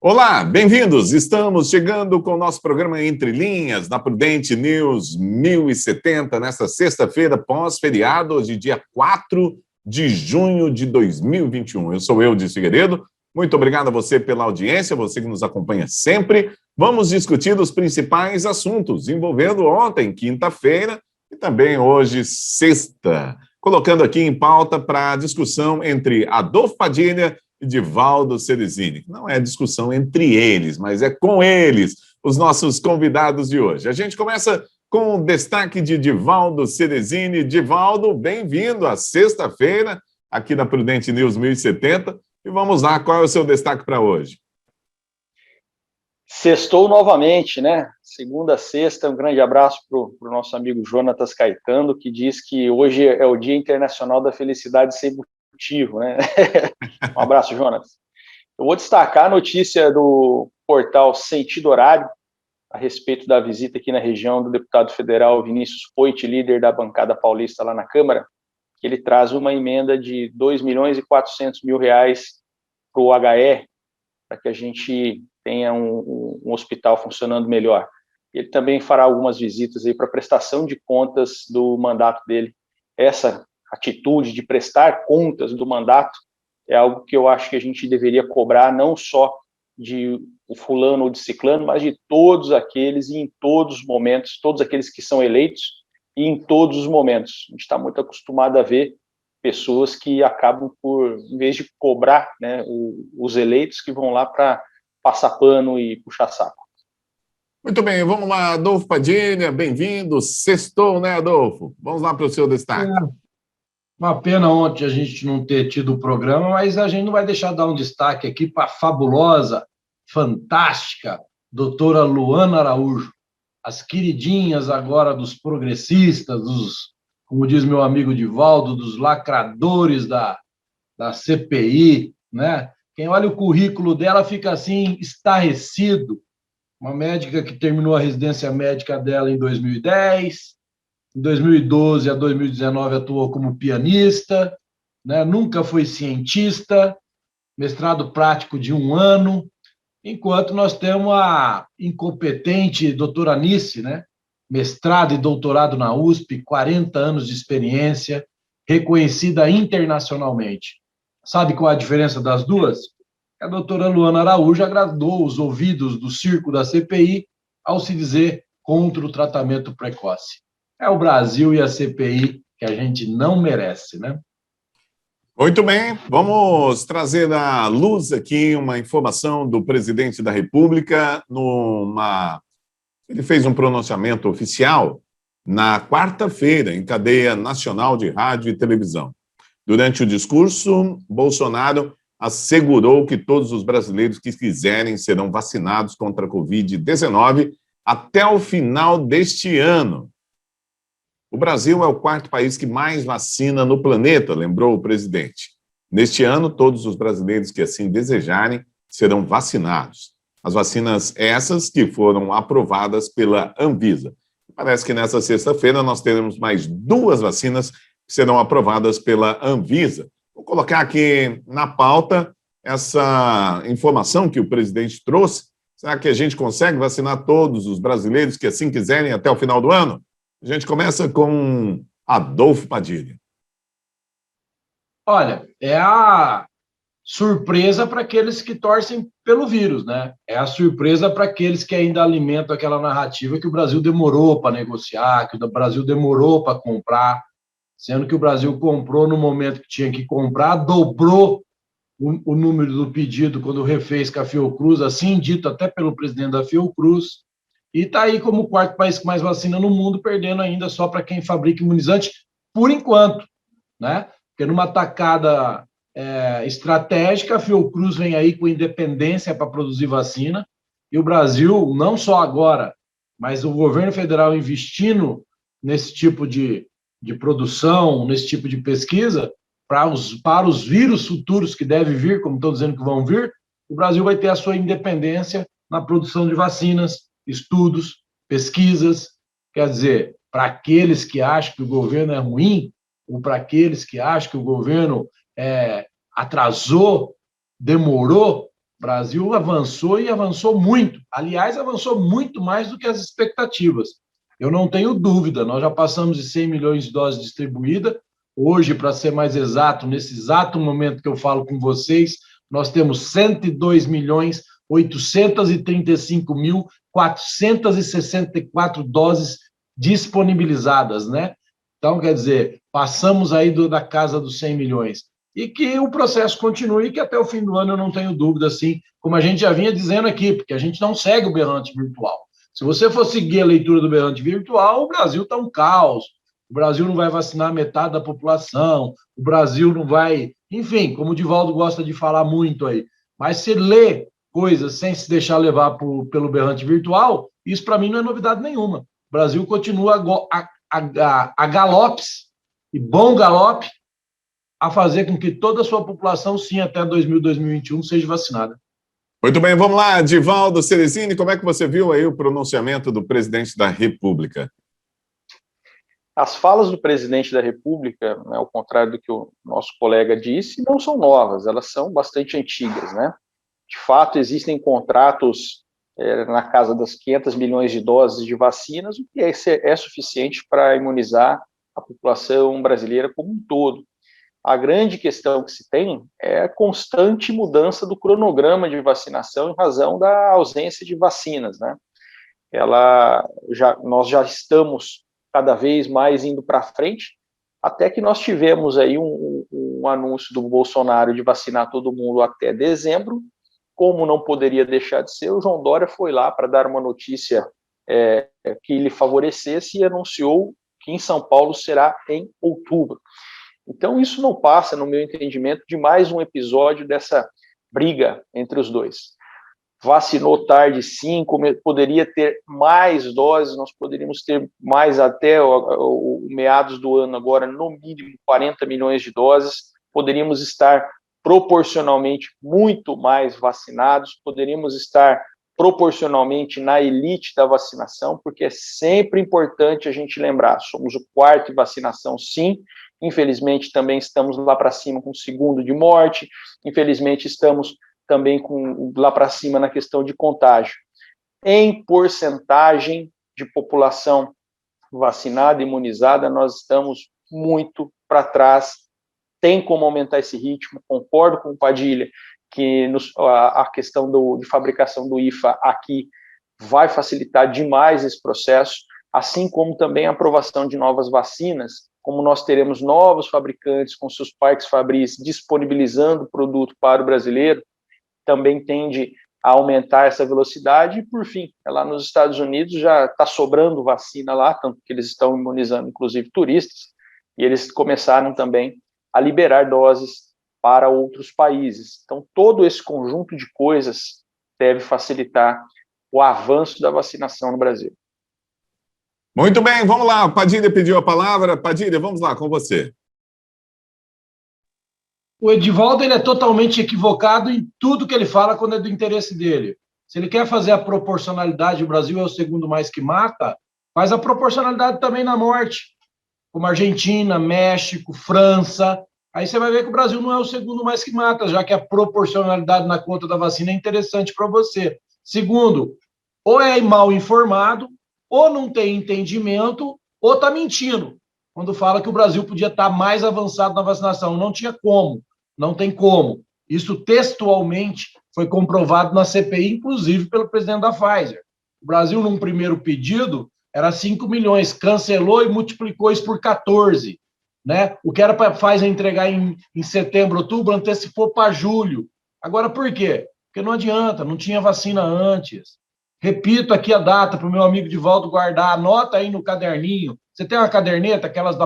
Olá, bem-vindos! Estamos chegando com o nosso programa Entre Linhas, na Prudente News 1070, nesta sexta-feira, pós-feriado, hoje, dia 4 de junho de 2021. Eu sou Eudes Figueiredo, muito obrigado a você pela audiência, você que nos acompanha sempre. Vamos discutir os principais assuntos envolvendo ontem, quinta-feira, e também hoje, sexta. Colocando aqui em pauta para a discussão entre Adolfo Padilha e Divaldo Ceresini. Não é discussão entre eles, mas é com eles, os nossos convidados de hoje. A gente começa com o destaque de Divaldo Ceresini. Divaldo, bem-vindo à sexta-feira, aqui na Prudente News 1070. E vamos lá, qual é o seu destaque para hoje? Sextou novamente, né? Segunda a sexta, um grande abraço para o nosso amigo Jonatas Caetano, que diz que hoje é o Dia Internacional da Felicidade Sem Motivo, né? Um abraço, Jonatas. Eu vou destacar a notícia do portal Sentido Horário, a respeito da visita aqui na região do deputado federal Vinícius Poit, líder da bancada paulista lá na Câmara, que ele traz uma emenda de R$2.400.000 para o HE, para que a gente tenha um hospital funcionando melhor. Ele também fará algumas visitas aí para prestação de contas do mandato dele. Essa atitude de prestar contas do mandato é algo que eu acho que a gente deveria cobrar não só de o fulano ou de ciclano, mas de todos aqueles e em todos os momentos, todos aqueles que são eleitos e em todos os momentos. A gente está muito acostumado a ver pessoas que acabam por, em vez de cobrar, né, os eleitos, que vão lá para passar pano e puxar saco. Muito bem, vamos lá, Adolfo Padilha, bem-vindo. Sextou, né, Adolfo? Vamos lá para o seu destaque. Uma pena ontem a gente não ter tido o programa, mas a gente não vai deixar de dar um destaque aqui para a fabulosa, fantástica doutora Luana Araújo, as queridinhas agora dos progressistas, como diz meu amigo Divaldo, dos lacradores da CPI, né? Quem olha o currículo dela fica assim, estarrecido. Uma médica que terminou a residência médica dela em 2010, em 2012 a 2019 atuou como pianista, né? Nunca foi cientista, mestrado prático de 1 ano, enquanto nós temos a incompetente doutora Anice, né? Mestrado e doutorado na USP, 40 anos de experiência, reconhecida internacionalmente. Sabe qual é a diferença das duas? A doutora Luana Araújo agradou os ouvidos do circo da CPI ao se dizer contra o tratamento precoce. É o Brasil e a CPI que a gente não merece, né? Muito bem, vamos trazer à luz aqui uma informação do presidente da República. Ele fez um pronunciamento oficial na quarta-feira em cadeia nacional de rádio e televisão. Durante o discurso, Bolsonaro assegurou que todos os brasileiros que quiserem serão vacinados contra a Covid-19 até o final deste ano. O Brasil é o 4º país que mais vacina no planeta, lembrou o presidente. Neste ano, todos os brasileiros que assim desejarem serão vacinados. As vacinas essas que foram aprovadas pela Anvisa. Parece que nessa sexta-feira nós teremos mais 2 vacinas que serão aprovadas pela Anvisa. Vou colocar aqui na pauta essa informação que o presidente trouxe. Será que a gente consegue vacinar todos os brasileiros que assim quiserem até o final do ano? A gente começa com Adolfo Padilha. Olha, é a surpresa para aqueles que torcem pelo vírus, né? É a surpresa para aqueles que ainda alimentam aquela narrativa que o Brasil demorou para negociar, que o Brasil demorou para comprar, sendo que o Brasil comprou no momento que tinha que comprar, dobrou o número do pedido quando refez com a Fiocruz, assim dito até pelo presidente da Fiocruz, e está aí como o 4º país que mais vacina no mundo, perdendo ainda só para quem fabrica imunizante, por enquanto, né? Porque numa tacada estratégica, a Fiocruz vem aí com independência para produzir vacina, e o Brasil, não só agora, mas o governo federal investindo nesse tipo de produção, nesse tipo de pesquisa, para os vírus futuros que devem vir, como estão dizendo que vão vir, o Brasil vai ter a sua independência na produção de vacinas, estudos, pesquisas. Quer dizer, para aqueles que acham que o governo é ruim, ou para aqueles que acham que o governo atrasou, demorou, Brasil avançou e avançou muito. Aliás, avançou muito mais do que as expectativas. Eu não tenho dúvida, nós já passamos de 100 milhões de doses distribuídas. Hoje, para ser mais exato, nesse exato momento que eu falo com vocês, nós temos 102.835.464 doses disponibilizadas, né? Então, quer dizer, passamos aí da casa dos 100 milhões. E que o processo continue, que até o fim do ano eu não tenho dúvida, assim, como a gente já vinha dizendo aqui, porque a gente não segue o berrante virtual. Se você for seguir a leitura do berrante virtual, o Brasil está um caos, o Brasil não vai vacinar metade da população, o Brasil não vai... Enfim, como o Divaldo gosta de falar muito aí. Mas se lê coisas sem se deixar levar pelo berrante virtual, isso para mim não é novidade nenhuma. O Brasil continua a galopes, e bom galope, a fazer com que toda a sua população, sim, até 2021, seja vacinada. Muito bem, vamos lá, Divaldo Ceresini, como é que você viu aí o pronunciamento do presidente da República? As falas do presidente da República, né, ao contrário do que o nosso colega disse, não são novas, elas são bastante antigas, né? De fato, existem contratos na casa das 500 milhões de doses de vacinas, o que é suficiente para imunizar a população brasileira como um todo. A grande questão que se tem é a constante mudança do cronograma de vacinação em razão da ausência de vacinas, né? Nós já estamos cada vez mais indo para frente, até que nós tivemos aí um anúncio do Bolsonaro de vacinar todo mundo até dezembro. Como não poderia deixar de ser, o João Dória foi lá para dar uma notícia que lhe favorecesse e anunciou que em São Paulo será em outubro. Então, isso não passa, no meu entendimento, de mais um episódio dessa briga entre os dois. Vacinou tarde, sim, poderia ter mais doses, nós poderíamos ter mais até o meados do ano agora, no mínimo 40 milhões de doses, poderíamos estar proporcionalmente muito mais vacinados, poderíamos estar proporcionalmente na elite da vacinação, porque é sempre importante a gente lembrar, somos o quarto em vacinação, sim, infelizmente também estamos lá para cima com o segundo de morte, infelizmente estamos também lá para cima na questão de contágio. Em porcentagem de população vacinada, imunizada, nós estamos muito para trás, tem como aumentar esse ritmo, concordo com o Padilha, que a questão de fabricação do IFA aqui vai facilitar demais esse processo, assim como também a aprovação de novas vacinas, como nós teremos novos fabricantes com seus parques fabris disponibilizando o produto para o brasileiro, também tende a aumentar essa velocidade, e por fim, lá nos Estados Unidos já está sobrando vacina lá, tanto que eles estão imunizando inclusive turistas, e eles começaram também a liberar doses para outros países. Então, todo esse conjunto de coisas deve facilitar o avanço da vacinação no Brasil. Muito bem, vamos lá. Padilha pediu a palavra. Padilha, vamos lá, com você. O Edivaldo ele é totalmente equivocado em tudo que ele fala quando é do interesse dele. Se ele quer fazer a proporcionalidade, o Brasil é o segundo mais que mata, faz a proporcionalidade também na morte, como Argentina, México, França. Aí você vai ver que o Brasil não é o segundo mais que mata, já que a proporcionalidade na conta da vacina é interessante para você. Segundo, ou é mal informado, ou não tem entendimento, ou está mentindo, quando fala que o Brasil podia estar mais avançado na vacinação. Não tinha como, não tem como. Isso textualmente foi comprovado na CPI, inclusive pelo presidente da Pfizer. O Brasil, num primeiro pedido, era 5 milhões, cancelou e multiplicou isso por 14. Né? O que era para a Pfizer entregar em setembro, outubro, antecipou para julho. Agora, por quê? Porque não adianta, não tinha vacina antes. Repito aqui a data para o meu amigo Divaldo guardar, anota aí no caderninho. Você tem uma caderneta, aquelas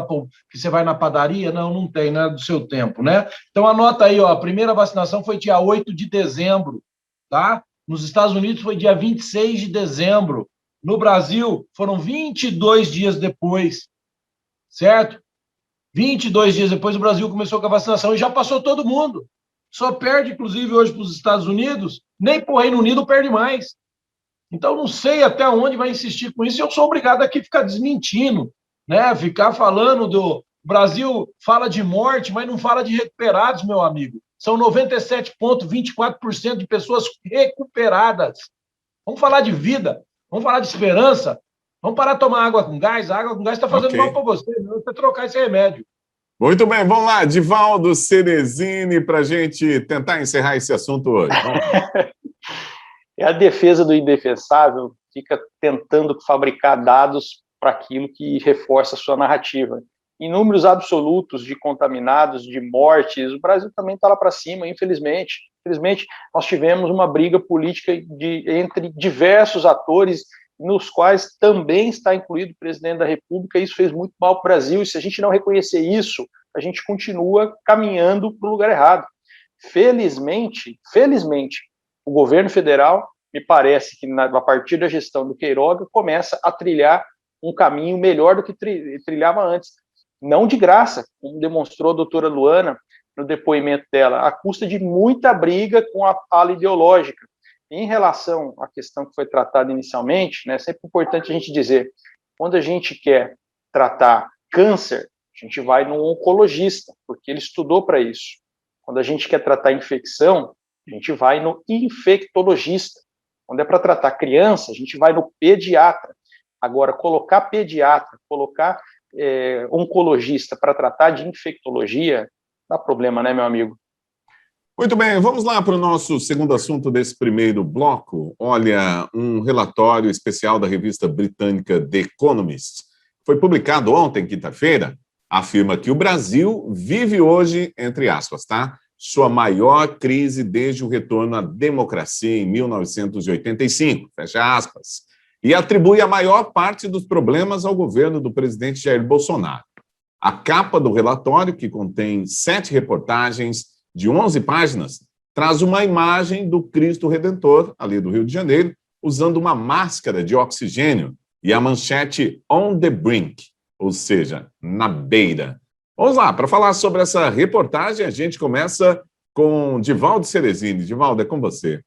que você vai na padaria? Não, não tem, não é do seu tempo, né? Então anota aí, ó, a primeira vacinação foi dia 8 de dezembro, tá? Nos Estados Unidos foi dia 26 de dezembro. No Brasil, foram 22 dias depois, certo? 22 dias depois, o Brasil começou com a vacinação e já passou todo mundo. Só perde, inclusive, hoje para os Estados Unidos, nem para o Reino Unido perde mais. Então, não sei até onde vai insistir com isso, e eu sou obrigado aqui a ficar desmentindo, né? Ficar falando do Brasil, fala de morte, mas não fala de recuperados, meu amigo. São 97,24% de pessoas recuperadas. Vamos falar de vida, vamos falar de esperança, vamos parar de tomar água com gás. A água com gás está fazendo mal para você, não você trocar esse remédio. Muito bem, vamos lá, Divaldo Ceresini, para a gente tentar encerrar esse assunto hoje. É a defesa do indefensável, fica tentando fabricar dados para aquilo que reforça a sua narrativa. Em números absolutos de contaminados, de mortes, o Brasil também está lá para cima, infelizmente. Infelizmente, nós tivemos uma briga política entre diversos atores, nos quais também está incluído o presidente da República, e isso fez muito mal para o Brasil, e se a gente não reconhecer isso, a gente continua caminhando para o lugar errado. Felizmente, o governo federal, me parece que a partir da gestão do Queiroga, começa a trilhar um caminho melhor do que trilhava antes. Não de graça, como demonstrou a doutora Luana no depoimento dela, à custa de muita briga com a ala ideológica. Em relação à questão que foi tratada inicialmente, né, é sempre importante a gente dizer, quando a gente quer tratar câncer, a gente vai no oncologista, porque ele estudou para isso. Quando a gente quer tratar infecção, a gente vai no infectologista. Quando é para tratar criança, a gente vai no pediatra. Agora, colocar pediatra, colocar oncologista para tratar de infectologia, dá problema, né, meu amigo? Muito bem, vamos lá para o nosso segundo assunto desse primeiro bloco. Olha, um relatório especial da revista britânica The Economist foi publicado ontem, quinta-feira, afirma que o Brasil vive hoje, entre aspas, tá? Sua maior crise desde o retorno à democracia em 1985, fecha aspas, e atribui a maior parte dos problemas ao governo do presidente Jair Bolsonaro. A capa do relatório, que contém 7 reportagens de 11 páginas, traz uma imagem do Cristo Redentor, ali do Rio de Janeiro, usando uma máscara de oxigênio e a manchete on the brink, ou seja, na beira. Vamos lá, para falar sobre essa reportagem, a gente começa com Divaldo Ceresini. Divaldo, é com você.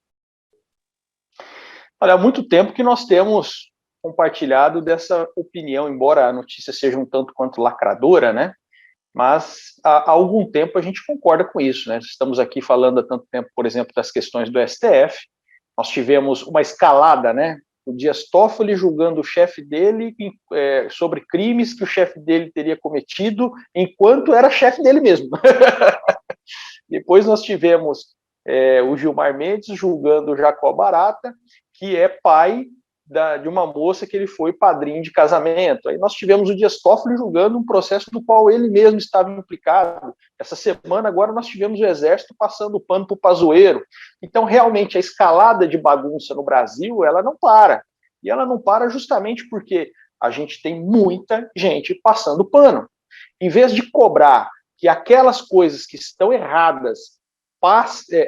Olha, há muito tempo que nós temos compartilhado dessa opinião, embora a notícia seja um tanto quanto lacradora, né? Mas há algum tempo a gente concorda com isso, né? Estamos aqui falando há tanto tempo, por exemplo, das questões do STF. Nós tivemos uma escalada, né? O Dias Toffoli julgando o chefe dele sobre crimes que o chefe dele teria cometido enquanto era chefe dele mesmo. Depois nós tivemos o Gilmar Mendes julgando o Jacó Barata, que é pai de uma moça que ele foi padrinho de casamento. Aí nós tivemos o Dias Toffoli julgando um processo do qual ele mesmo estava implicado. Essa semana, agora, nós tivemos o Exército passando o pano para o Pazuello. Então, realmente, a escalada de bagunça no Brasil, ela não para. E ela não para justamente porque a gente tem muita gente passando pano. Em vez de cobrar que aquelas coisas que estão erradas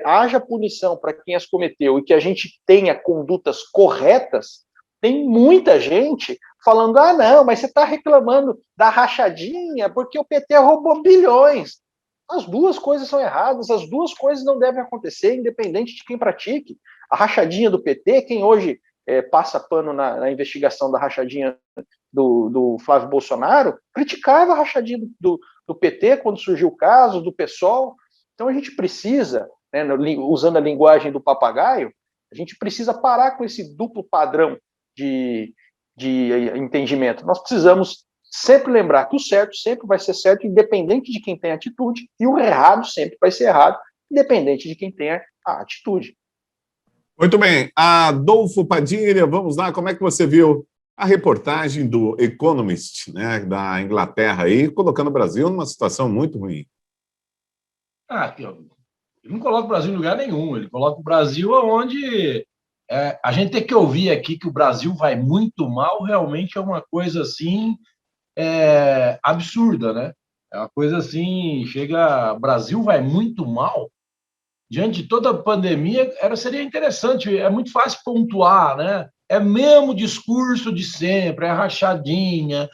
haja punição para quem as cometeu e que a gente tenha condutas corretas, tem muita gente falando, não, mas você está reclamando da rachadinha porque o PT roubou bilhões. As duas coisas são erradas, as duas coisas não devem acontecer, independente de quem pratique. A rachadinha do PT, quem hoje passa pano na investigação da rachadinha do Flávio Bolsonaro, criticava a rachadinha do PT quando surgiu o caso, do PSOL. Então a gente precisa, né, usando a linguagem do papagaio, a gente precisa parar com esse duplo padrão de entendimento. Nós precisamos sempre lembrar que o certo sempre vai ser certo, independente de quem tem atitude, e o errado sempre vai ser errado, independente de quem tenha a atitude. Muito bem. Adolfo Padilha, vamos lá, como é que você viu a reportagem do Economist, né, da Inglaterra, aí, colocando o Brasil numa situação muito ruim? Ele não coloca o Brasil em lugar nenhum, ele coloca o Brasil onde a gente tem que ouvir aqui que o Brasil vai muito mal, realmente é uma coisa assim absurda, né? É uma coisa assim, o Brasil vai muito mal, diante de toda a pandemia, seria interessante, é muito fácil pontuar, né? É mesmo discurso de sempre, é rachadinha,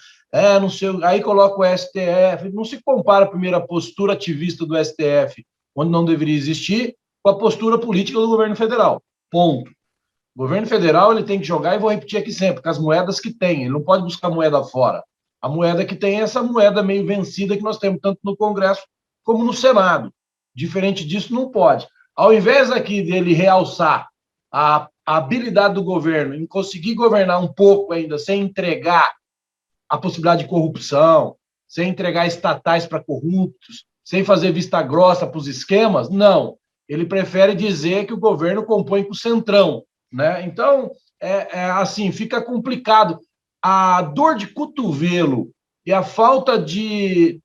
não sei, aí coloca o STF, não se compara primeiro a postura ativista do STF, onde não deveria existir, com a postura política do governo federal. Ponto. O governo federal ele tem que jogar, e vou repetir aqui sempre, com as moedas que tem, ele não pode buscar moeda fora. A moeda que tem é essa moeda meio vencida que nós temos tanto no Congresso como no Senado, Diferente disso, não pode. Ao invés aqui dele realçar a habilidade do governo em conseguir governar um pouco ainda, sem entregar a possibilidade de corrupção, sem entregar estatais para corruptos, sem fazer vista grossa para os esquemas, não. Ele prefere dizer que o governo compõe com o centrão, né? Então, assim, fica complicado. A dor de cotovelo e a falta de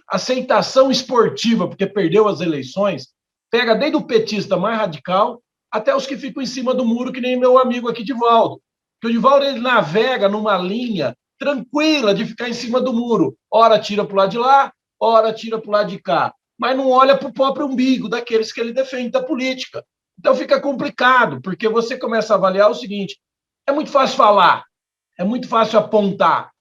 aceitação esportiva, porque perdeu as eleições, pega desde o petista mais radical até os que ficam em cima do muro, que nem meu amigo aqui, Divaldo. Que o Divaldo ele navega numa linha tranquila de ficar em cima do muro. Ora tira para o lado de lá, ora tira para o lado de cá. Mas não olha para o próprio umbigo daqueles que ele defende da política. Então fica complicado, porque você começa a avaliar o seguinte: é muito fácil falar, é muito fácil apontar.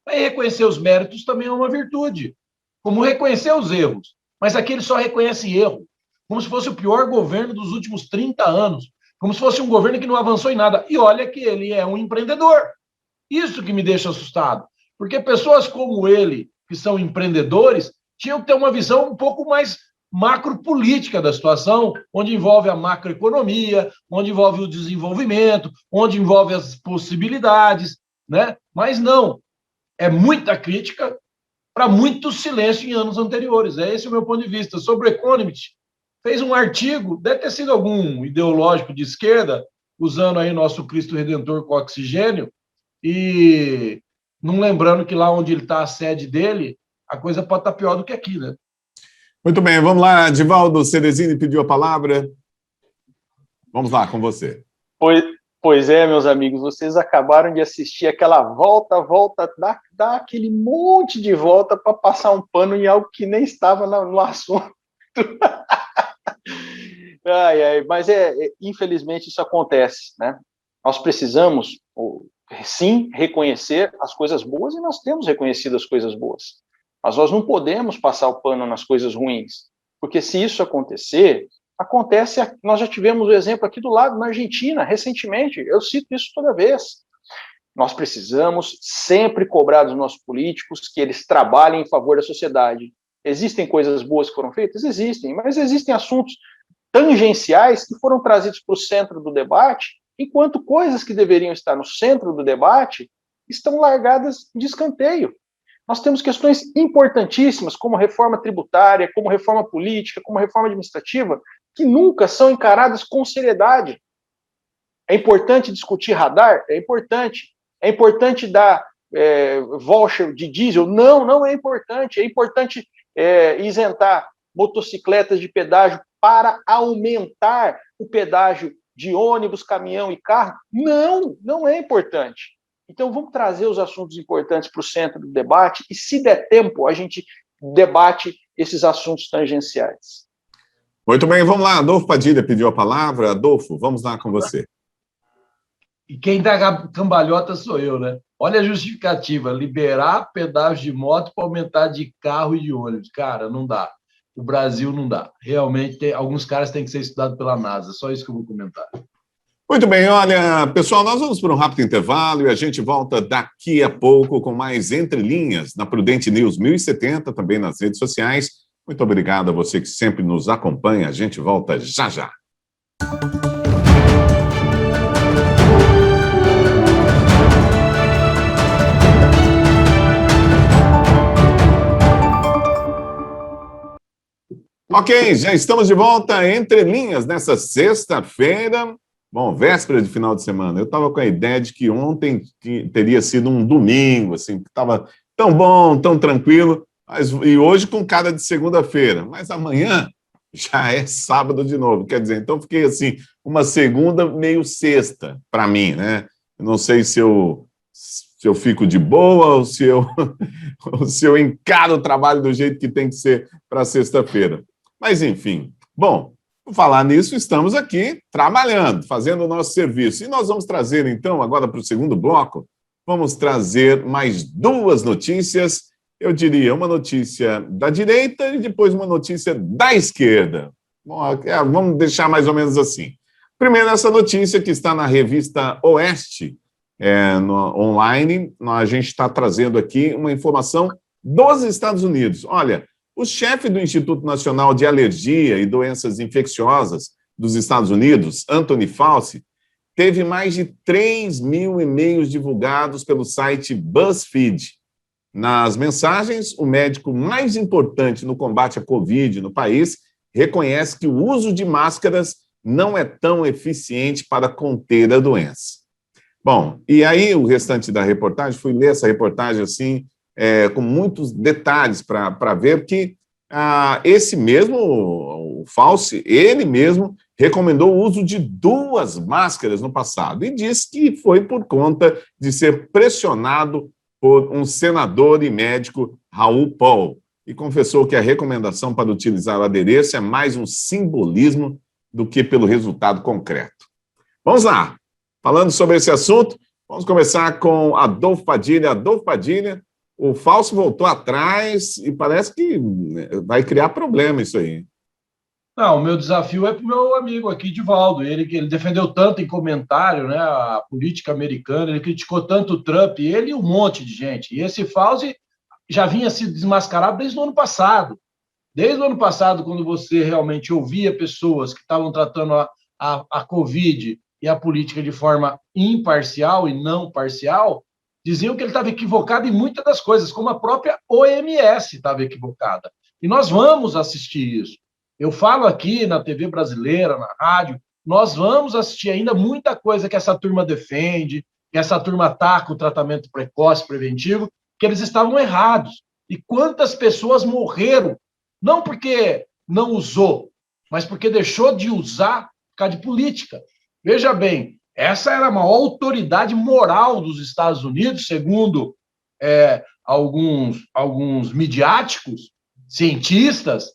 Mas reconhecer os méritos também é uma virtude. Como reconhecer os erros. Mas aqui ele só reconhece erro. Como se fosse o pior governo dos últimos 30 anos. Como se fosse um governo que não avançou em nada. E olha que ele é um empreendedor. Isso que me deixa assustado. Porque pessoas como ele, que são empreendedores, tinham que ter uma visão um pouco mais macropolítica da situação, onde envolve a macroeconomia, onde envolve o desenvolvimento, onde envolve as possibilidades, né? Mas não. É muita crítica para muito silêncio em anos anteriores. É esse o meu ponto de vista. Sobre o Economist, fez um artigo, deve ter sido algum ideológico de esquerda, usando aí nosso Cristo Redentor com oxigênio, e não lembrando que lá onde ele está, a sede dele, a coisa pode estar pior do que aqui, né? Muito bem, vamos lá. Divaldo Ceresini pediu a palavra. Vamos lá, com você. Pois é, meus amigos, vocês acabaram de assistir aquela volta, dá aquele monte de volta para passar um pano em algo que nem estava no assunto. Mas infelizmente isso acontece, né? Nós precisamos, sim, reconhecer as coisas boas, e nós temos reconhecido as coisas boas. Mas nós não podemos passar o pano nas coisas ruins, porque se isso acontecer, nós já tivemos o exemplo aqui do lado, na Argentina, recentemente, eu cito isso toda vez. Nós precisamos sempre cobrar dos nossos políticos que eles trabalhem em favor da sociedade. Existem coisas boas que foram feitas? Existem, mas existem assuntos tangenciais que foram trazidos para o centro do debate, enquanto coisas que deveriam estar no centro do debate estão largadas de escanteio. Nós temos questões importantíssimas, como reforma tributária, como reforma política, como reforma administrativa, que nunca são encaradas com seriedade. É importante discutir radar? É importante. É importante dar voucher de diesel? Não, não é importante. É importante isentar motocicletas de pedágio para aumentar o pedágio de ônibus, caminhão e carro? Não, não é importante. Então, vamos trazer os assuntos importantes para o centro do debate e, se der tempo, a gente debate esses assuntos tangenciais. Muito bem, vamos lá. Adolfo Padilha pediu a palavra. Adolfo, vamos lá com você. E quem dá cambalhota sou eu, né? Olha a justificativa, liberar pedágio de moto para aumentar de carro e de ônibus. Cara, não dá. O Brasil não dá. Realmente, alguns caras têm que ser estudados pela NASA. Só isso que eu vou comentar. Muito bem, olha, pessoal, nós vamos para um rápido intervalo e a gente volta daqui a pouco com mais Entre Linhas na Prudente News 1070, também nas redes sociais. Muito obrigado a você que sempre nos acompanha. A gente volta já já. Ok, já estamos de volta Entre Linhas nessa sexta-feira. Bom, véspera de final de semana. Eu estava com a ideia de que ontem teria sido um domingo, assim, que estava tão bom, tão tranquilo, e hoje com cara de segunda-feira. Mas amanhã já é sábado de novo. Quer dizer, então fiquei assim, uma segunda meio sexta para mim, né? Eu não sei se eu fico de boa ou se eu encaro o trabalho do jeito que tem que ser para sexta-feira. Mas, enfim, bom, por falar nisso, estamos aqui trabalhando, fazendo o nosso serviço. E nós vamos trazer, então, agora para o segundo bloco, vamos trazer mais duas notícias, eu diria, uma notícia da direita e depois uma notícia da esquerda. Bom, vamos deixar mais ou menos assim. Primeiro, essa notícia que está na revista Oeste, online, a gente está trazendo aqui uma informação dos Estados Unidos. Olha, O chefe do Instituto Nacional de Alergia e Doenças Infecciosas dos Estados Unidos, Anthony Fauci, teve mais de 3 mil e-mails divulgados pelo site BuzzFeed. Nas mensagens, o médico mais importante no combate à Covid no país reconhece que o uso de máscaras não é tão eficiente para conter a doença. Bom, e aí o restante da reportagem, fui ler essa reportagem assim, com muitos detalhes para ver que esse mesmo, o Fauci, ele mesmo recomendou o uso de 2 máscaras no passado e disse que foi por conta de ser pressionado por um senador e médico, Raul Paul, e confessou que a recomendação para utilizar o adereço é mais um simbolismo do que pelo resultado concreto. Vamos lá, falando sobre esse assunto, vamos começar com Adolfo Padilha. Adolfo Padilha, o Fauci voltou atrás e parece que vai criar problema isso aí. Não, o meu desafio é para o meu amigo aqui, Divaldo. Ele defendeu tanto em comentário, né, a política americana, ele criticou tanto o Trump, ele e um monte de gente. E esse Fauci já vinha sido desmascarado desde o ano passado. Desde o ano passado, quando você realmente ouvia pessoas que estavam tratando a Covid e a política de forma imparcial e não parcial, diziam que ele estava equivocado em muitas das coisas, como a própria OMS estava equivocada. E nós vamos assistir isso. Eu falo aqui na TV brasileira, na rádio, nós vamos assistir ainda muita coisa que essa turma defende, que essa turma ataca o tratamento precoce, preventivo, que eles estavam errados. E quantas pessoas morreram, não porque não usou, mas porque deixou de usar por causa de política. Veja bem, essa era a maior autoridade moral dos Estados Unidos, segundo alguns midiáticos, cientistas,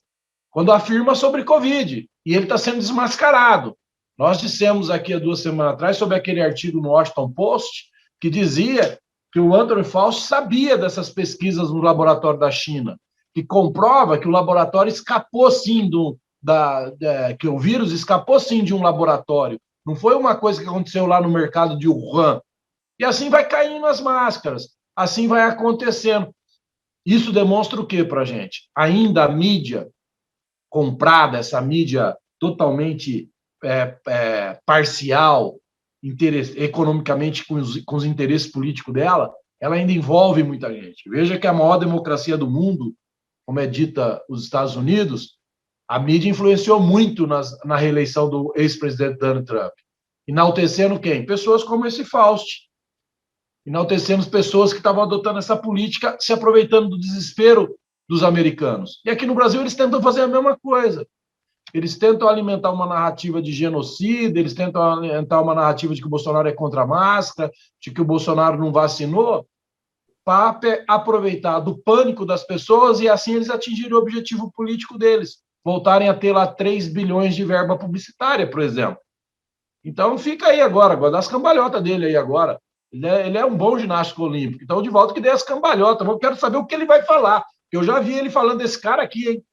quando afirma sobre Covid, e ele está sendo desmascarado. Nós dissemos aqui há 2 semanas atrás sobre aquele artigo no Washington Post que dizia que o Anthony Fauci sabia dessas pesquisas no laboratório da China, que comprova que o laboratório escapou sim que o vírus escapou sim de um laboratório. Não foi uma coisa que aconteceu lá no mercado de Wuhan. E assim vai caindo as máscaras, assim vai acontecendo. Isso demonstra o que para a gente? Ainda a mídia comprada, essa mídia totalmente parcial, economicamente com os interesses políticos dela, ela ainda envolve muita gente. Veja que a maior democracia do mundo, como é dita os Estados Unidos, a mídia influenciou muito na reeleição do ex-presidente Donald Trump. Enaltecendo quem? Pessoas como esse Fauci. Enaltecendo pessoas que estavam adotando essa política, se aproveitando do desespero dos americanos. E aqui no Brasil eles tentam fazer a mesma coisa. Eles tentam alimentar uma narrativa de genocídio, eles tentam alimentar uma narrativa de que o Bolsonaro é contra a máscara, de que o Bolsonaro não vacinou, para aproveitar do pânico das pessoas e assim eles atingirem o objetivo político deles, voltarem a ter lá 3 bilhões de verba publicitária, por exemplo. Então fica aí agora, guarda as cambalhotas dele aí agora. Ele é um bom ginástico olímpico, então de volta que dê as cambalhotas, eu quero saber o que ele vai falar. Eu já vi ele falando desse cara aqui, hein?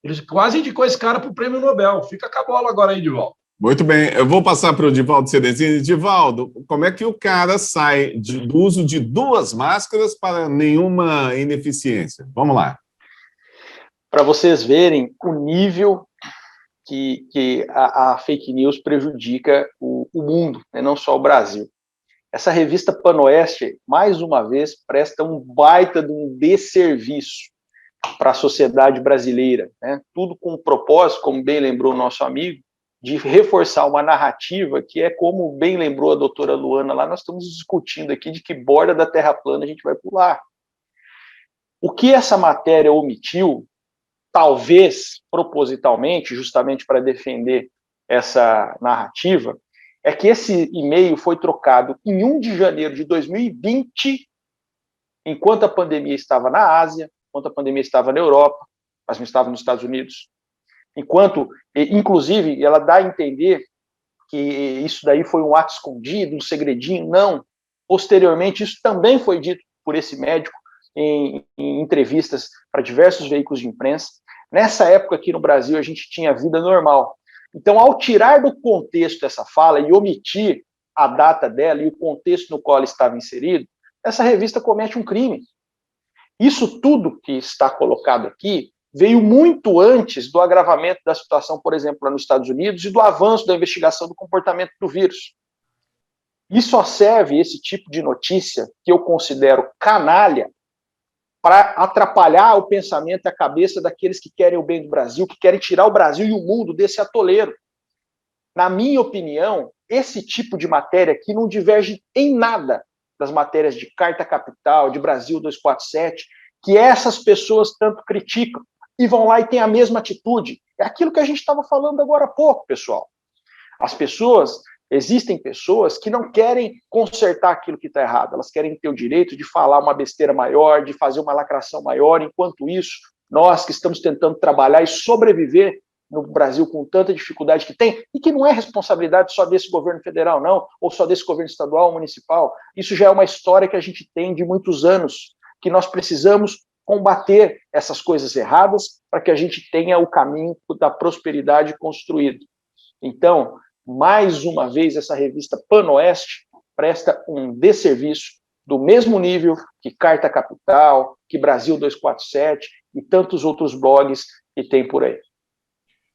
Ele quase indicou esse cara para o Prêmio Nobel. Fica com a bola agora aí, Divaldo. Muito bem, eu vou passar para o Divaldo Cerezinho. Divaldo, como é que o cara sai do uso de 2 máscaras para nenhuma ineficiência? Vamos lá. Para vocês verem o nível que a fake news prejudica o mundo, né? Não só o Brasil. Essa revista Panoeste, mais uma vez, presta um baita de um desserviço para a sociedade brasileira, né? Tudo com o propósito, como bem lembrou o nosso amigo, de reforçar uma narrativa que é, como bem lembrou a doutora Luana lá, nós estamos discutindo aqui de que borda da Terra plana a gente vai pular. O que essa matéria omitiu, talvez propositalmente, justamente para defender essa narrativa, é que esse e-mail foi trocado em 1 de janeiro de 2020, enquanto a pandemia estava na Ásia, enquanto a pandemia estava na Europa, mas não estava nos Estados Unidos. Enquanto, inclusive, ela dá a entender que isso daí foi um ato escondido, um segredinho. Não. Posteriormente, isso também foi dito por esse médico em entrevistas para diversos veículos de imprensa. Nessa época aqui no Brasil, a gente tinha vida normal. Então, ao tirar do contexto essa fala e omitir a data dela e o contexto no qual ela estava inserido, essa revista comete um crime. Isso tudo que está colocado aqui veio muito antes do agravamento da situação, por exemplo, lá nos Estados Unidos, e do avanço da investigação do comportamento do vírus. E só serve esse tipo de notícia, que eu considero canalha, para atrapalhar o pensamento e a cabeça daqueles que querem o bem do Brasil, que querem tirar o Brasil e o mundo desse atoleiro. Na minha opinião, esse tipo de matéria aqui não diverge em nada das matérias de Carta Capital, de Brasil 247, que essas pessoas tanto criticam e vão lá e têm a mesma atitude. É aquilo que a gente estava falando agora há pouco, pessoal. Existem pessoas que não querem consertar aquilo que está errado, elas querem ter o direito de falar uma besteira maior, de fazer uma lacração maior, enquanto isso, nós que estamos tentando trabalhar e sobreviver no Brasil com tanta dificuldade que tem, e que não é responsabilidade só desse governo federal, não, ou só desse governo estadual ou municipal, isso já é uma história que a gente tem de muitos anos, que nós precisamos combater essas coisas erradas para que a gente tenha o caminho da prosperidade construído. Então, mais uma vez, essa revista PAN-Oeste presta um desserviço do mesmo nível que Carta Capital, que Brasil 247 e tantos outros blogs que tem por aí.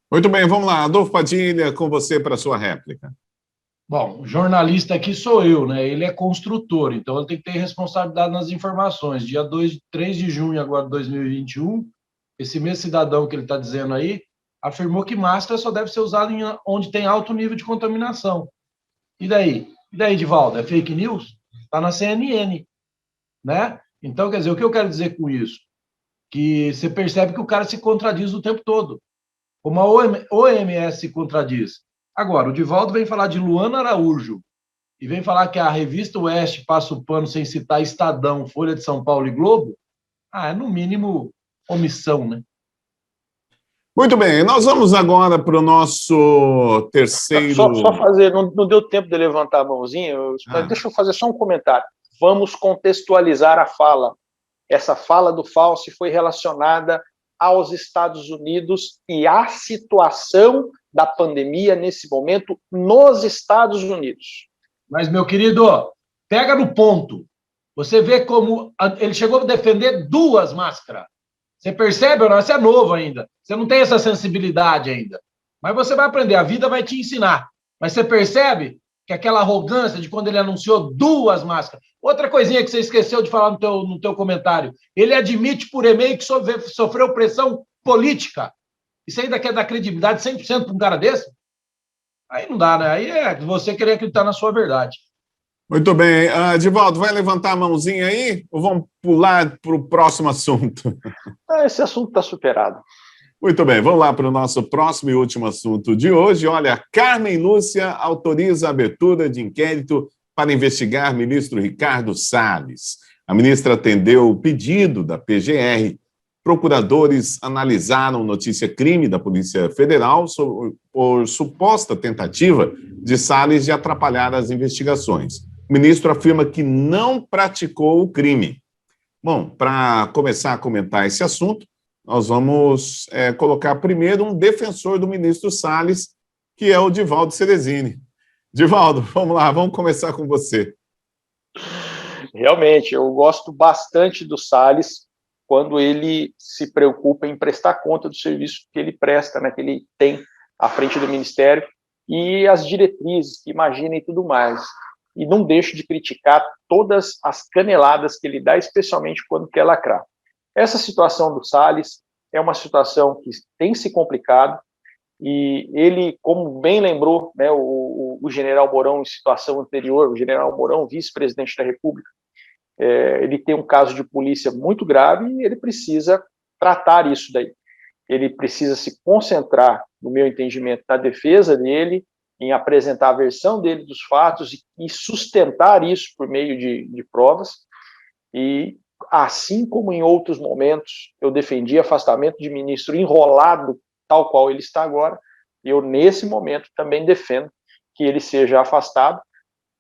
Muito bem, vamos lá. Adolfo Padilha, com você para a sua réplica. Bom, o jornalista aqui sou eu, né? Ele é construtor, então ele tem que ter responsabilidade nas informações. Dia 3 de junho agora de 2021, esse mesmo cidadão que ele está dizendo aí, afirmou que máscara só deve ser usada onde tem alto nível de contaminação. E daí? E daí, Divaldo? É fake news? Está na CNN, né? Então, quer dizer, o que eu quero dizer com isso? Que você percebe que o cara se contradiz o tempo todo. Como a OMS se contradiz. Agora, o Divaldo vem falar de Luana Araújo e vem falar que a revista Oeste passa o pano sem citar Estadão, Folha de São Paulo e Globo. É no mínimo omissão, né? Muito bem, nós vamos agora para o nosso terceiro... Só fazer, não deu tempo de levantar a mãozinha, deixa eu fazer só um comentário. Vamos contextualizar a fala. Essa fala do Fauci foi relacionada aos Estados Unidos e à situação da pandemia nesse momento nos Estados Unidos. Mas, meu querido, pega no ponto. Você vê como ele chegou a defender 2 máscaras. Você percebe ou não? Você é novo ainda. Você não tem essa sensibilidade ainda. Mas você vai aprender. A vida vai te ensinar. Mas você percebe que aquela arrogância de quando ele anunciou 2 máscaras. Outra coisinha que você esqueceu de falar no teu comentário. Ele admite por e-mail que sofreu pressão política. Isso ainda quer dar credibilidade 100% para um cara desse? Aí não dá, né? Aí é você querer acreditar na sua verdade. Muito bem. Divaldo, vai levantar a mãozinha aí ou vamos pular para o próximo assunto? Esse assunto está superado. Muito bem, vamos lá para o nosso próximo e último assunto de hoje. Olha, Carmen Lúcia autoriza a abertura de inquérito para investigar ministro Ricardo Salles. A ministra atendeu o pedido da PGR. Procuradores analisaram notícia-crime da Polícia Federal por suposta tentativa de Salles de atrapalhar as investigações. O ministro afirma que não praticou o crime. Bom, para começar a comentar esse assunto, nós vamos colocar primeiro um defensor do ministro Salles, que é o Divaldo Cerezini. Divaldo, vamos lá, vamos começar com você. Realmente, eu gosto bastante do Salles quando ele se preocupa em prestar conta do serviço que ele presta, né, que ele tem à frente do Ministério, e as diretrizes que imagina e tudo mais. E não deixo de criticar todas as caneladas que ele dá, especialmente quando quer lacrar. Essa situação do Salles é uma situação que tem se complicado, e ele, como bem lembrou, né, o general Mourão em situação anterior, o general Mourão, vice-presidente da República, ele tem um caso de polícia muito grave e ele precisa tratar isso daí. Ele precisa se concentrar, no meu entendimento, na defesa dele, em apresentar a versão dele dos fatos e sustentar isso por meio de provas. E, assim como em outros momentos, eu defendi afastamento de ministro enrolado, tal qual ele está agora, eu, nesse momento, também defendo que ele seja afastado.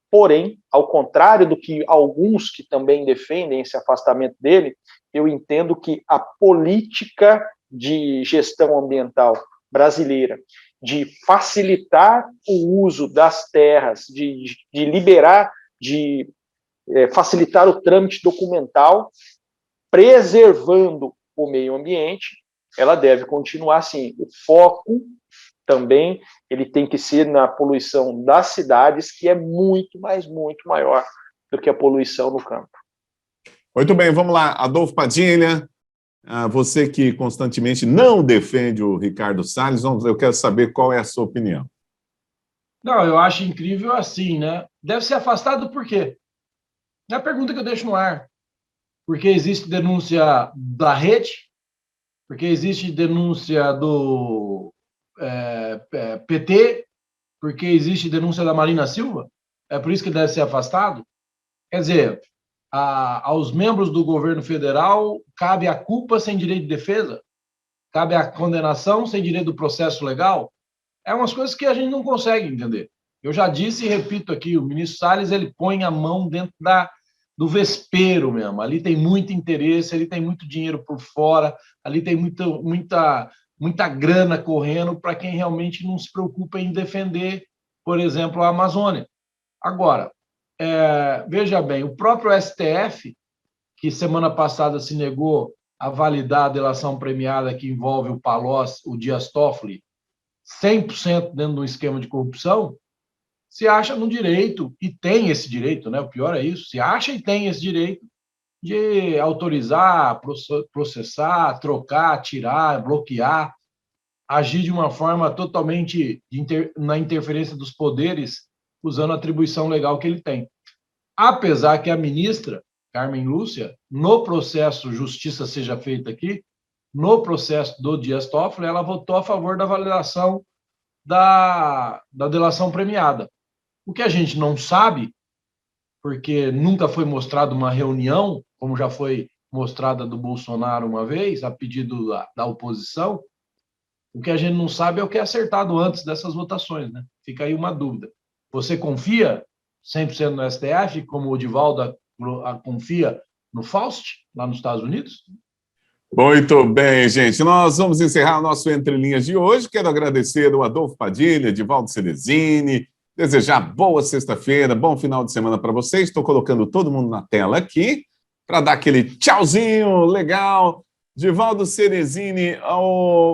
Porém, ao contrário do que alguns que também defendem esse afastamento dele, eu entendo que a política de gestão ambiental brasileira, de facilitar o uso das terras, de liberar, de facilitar o trâmite documental, preservando o meio ambiente, ela deve continuar assim. O foco também ele tem que ser na poluição das cidades, que é muito, mas muito maior do que a poluição no campo. Muito bem, vamos lá. Adolfo Padilha, você que constantemente não defende o Ricardo Salles, eu quero saber qual é a sua opinião. Não, eu acho incrível assim, né? Deve ser afastado por quê? É a pergunta que eu deixo no ar. Porque existe denúncia da rede, porque existe denúncia do PT, porque existe denúncia da Marina Silva, é por isso que deve ser afastado. Quer dizer, aos membros do governo federal cabe a culpa sem direito de defesa, cabe a condenação sem direito do processo legal. É umas coisas que a gente não consegue entender. Eu já disse e repito aqui, o ministro Salles ele põe a mão dentro do vespeiro mesmo. Ali tem muito interesse, ali tem muito dinheiro por fora, ali tem muita grana correndo para quem realmente não se preocupa em defender, por exemplo, a Amazônia. Agora, veja bem, o próprio STF, que semana passada se negou a validar a delação premiada que envolve o Palocci, o Dias Toffoli, 100% dentro de um esquema de corrupção, se acha no direito, e tem esse direito, né? O pior é isso, se acha e tem esse direito de autorizar, processar, trocar, tirar, bloquear, agir de uma forma totalmente na interferência dos poderes, usando a atribuição legal que ele tem. Apesar que a ministra, Carmen Lúcia, no processo Justiça Seja Feita aqui, no processo do Dias Toffoli, ela votou a favor da validação da delação premiada. O que a gente não sabe, porque nunca foi mostrada uma reunião, como já foi mostrada do Bolsonaro uma vez, a pedido da oposição, o que a gente não sabe é o que é acertado antes dessas votações, né? Fica aí uma dúvida. Você confia 100% no STF, como o Divaldo confia no Faust, lá nos Estados Unidos? Muito bem, gente. Nós vamos encerrar o nosso Entre Linhas de hoje. Quero agradecer ao Adolfo Padilha, Divaldo Ceresini, desejar boa sexta-feira, bom final de semana para vocês. Estou colocando todo mundo na tela aqui para dar aquele tchauzinho legal. Divaldo Ceresini,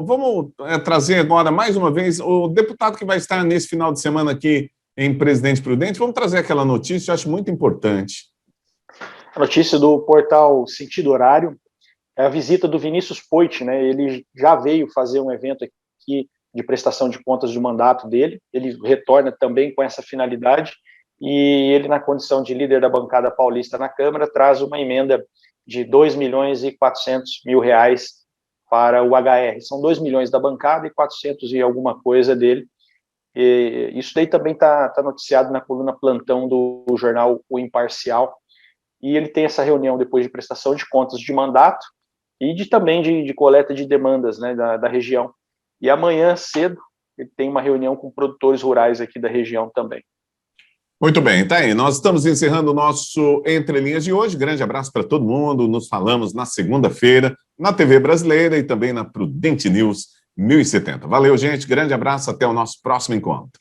vamos trazer agora mais uma vez o deputado que vai estar nesse final de semana aqui em Presidente Prudente. Vamos trazer aquela notícia, eu acho muito importante. A notícia do portal Sentido Horário é a visita do Vinícius Poit, né? Ele já veio fazer um evento aqui de prestação de contas de mandato dele, ele retorna também com essa finalidade, e ele, na condição de líder da bancada paulista na Câmara, traz uma emenda de 2.400.000 reais para o HR. São 2 milhões da bancada e 400 e alguma coisa dele. E isso daí também está noticiado na coluna Plantão do jornal O Imparcial, e ele tem essa reunião depois de prestação de contas de mandato e também de coleta de demandas, né, da região. E amanhã cedo ele tem uma reunião com produtores rurais aqui da região também. Muito bem, tá aí. Nós estamos encerrando o nosso Entre Linhas de hoje. Grande abraço para todo mundo. Nos falamos na segunda-feira, na TV Brasileira e também na Prudente News 1070. Valeu, gente. Grande abraço. Até o nosso próximo encontro.